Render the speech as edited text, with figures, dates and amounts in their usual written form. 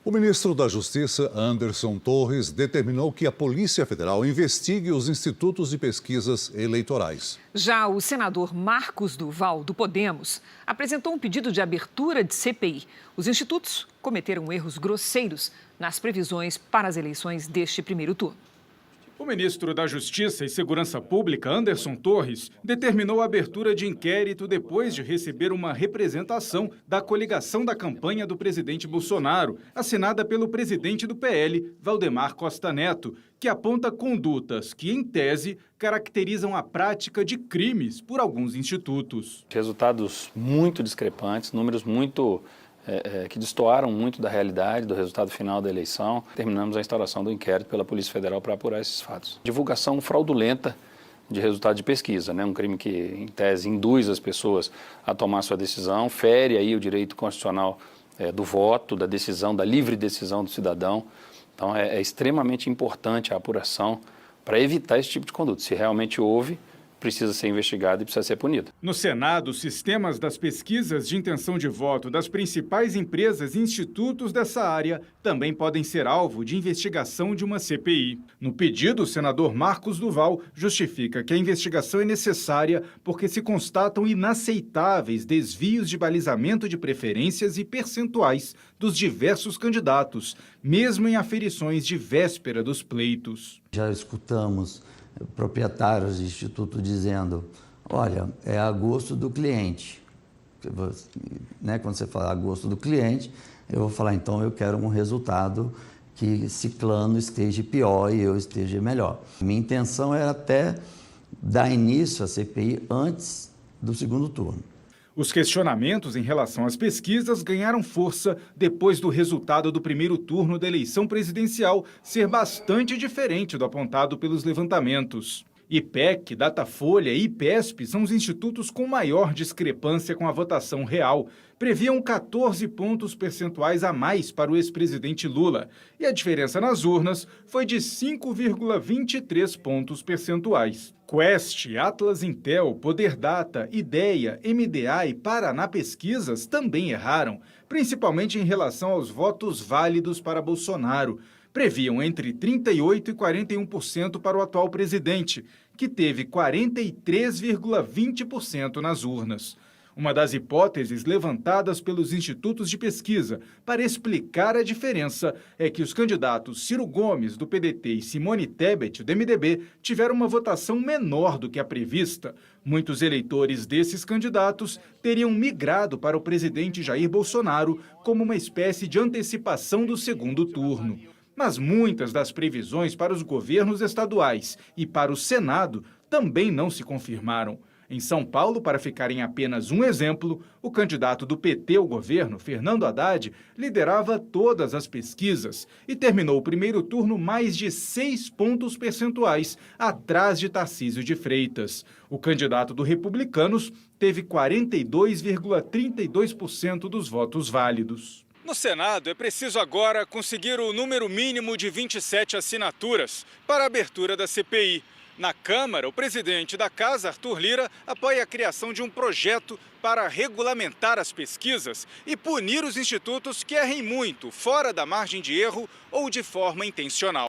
O ministro da Justiça, Anderson Torres, determinou que a Polícia Federal investigue os institutos de pesquisas eleitorais. Já o senador Marcos Duval, do Podemos, apresentou um pedido de abertura de CPI. Os institutos cometeram erros grosseiros nas previsões para as eleições deste primeiro turno. O ministro da Justiça e Segurança Pública, Anderson Torres, determinou a abertura de inquérito depois de receber uma representação da coligação da campanha do presidente Bolsonaro, assinada pelo presidente do PL, Valdemar Costa Neto, que aponta condutas que, em tese, caracterizam a prática de crimes por alguns institutos. Resultados muito discrepantes, números que destoaram muito da realidade, do resultado final da eleição. Terminamos a instauração do inquérito pela Polícia Federal para apurar esses fatos. Divulgação fraudulenta de resultado de pesquisa, um crime que, em tese, induz as pessoas a tomar sua decisão, fere aí o direito constitucional do voto, da decisão, da livre decisão do cidadão. Então, é extremamente importante a apuração para evitar esse tipo de conduta. Se realmente houve, precisa ser investigado e precisa ser punido. No Senado, os sistemas das pesquisas de intenção de voto das principais empresas e institutos dessa área também podem ser alvo de investigação de uma CPI. No pedido, o senador Marcos Duval justifica que a investigação é necessária porque se constatam inaceitáveis desvios de balizamento de preferências e percentuais dos diversos candidatos, mesmo em aferições de véspera dos pleitos. Já escutamos proprietários de instituto dizendo, olha, é a gosto do cliente. Quando você fala a gosto do cliente, eu vou falar, então eu quero um resultado que ciclano esteja pior e eu esteja melhor. Minha intenção era até dar início à CPI antes do segundo turno. Os questionamentos em relação às pesquisas ganharam força depois do resultado do primeiro turno da eleição presidencial ser bastante diferente do apontado pelos levantamentos. IPEC, Datafolha e IPESP são os institutos com maior discrepância com a votação real. Previam 14 pontos percentuais a mais para o ex-presidente Lula. E a diferença nas urnas foi de 5,23 pontos percentuais. Quest, Atlas Intel, Poder Data, Ideia, MDA e Paraná Pesquisas também erraram, principalmente em relação aos votos válidos para Bolsonaro. Previam entre 38% e 41% para o atual presidente, que teve 43,20% nas urnas. Uma das hipóteses levantadas pelos institutos de pesquisa para explicar a diferença é que os candidatos Ciro Gomes, do PDT, e Simone Tebet, do MDB, tiveram uma votação menor do que a prevista. Muitos eleitores desses candidatos teriam migrado para o presidente Jair Bolsonaro como uma espécie de antecipação do segundo turno. Mas muitas das previsões para os governos estaduais e para o Senado também não se confirmaram. Em São Paulo, para ficar em apenas um exemplo, o candidato do PT ao governo, Fernando Haddad, liderava todas as pesquisas e terminou o primeiro turno mais de 6 pontos percentuais atrás de Tarcísio de Freitas. O candidato do Republicanos teve 42,32% dos votos válidos. No Senado, é preciso agora conseguir o número mínimo de 27 assinaturas para a abertura da CPI. Na Câmara, o presidente da Casa, Arthur Lira, apoia a criação de um projeto para regulamentar as pesquisas e punir os institutos que errem muito, fora da margem de erro ou de forma intencional.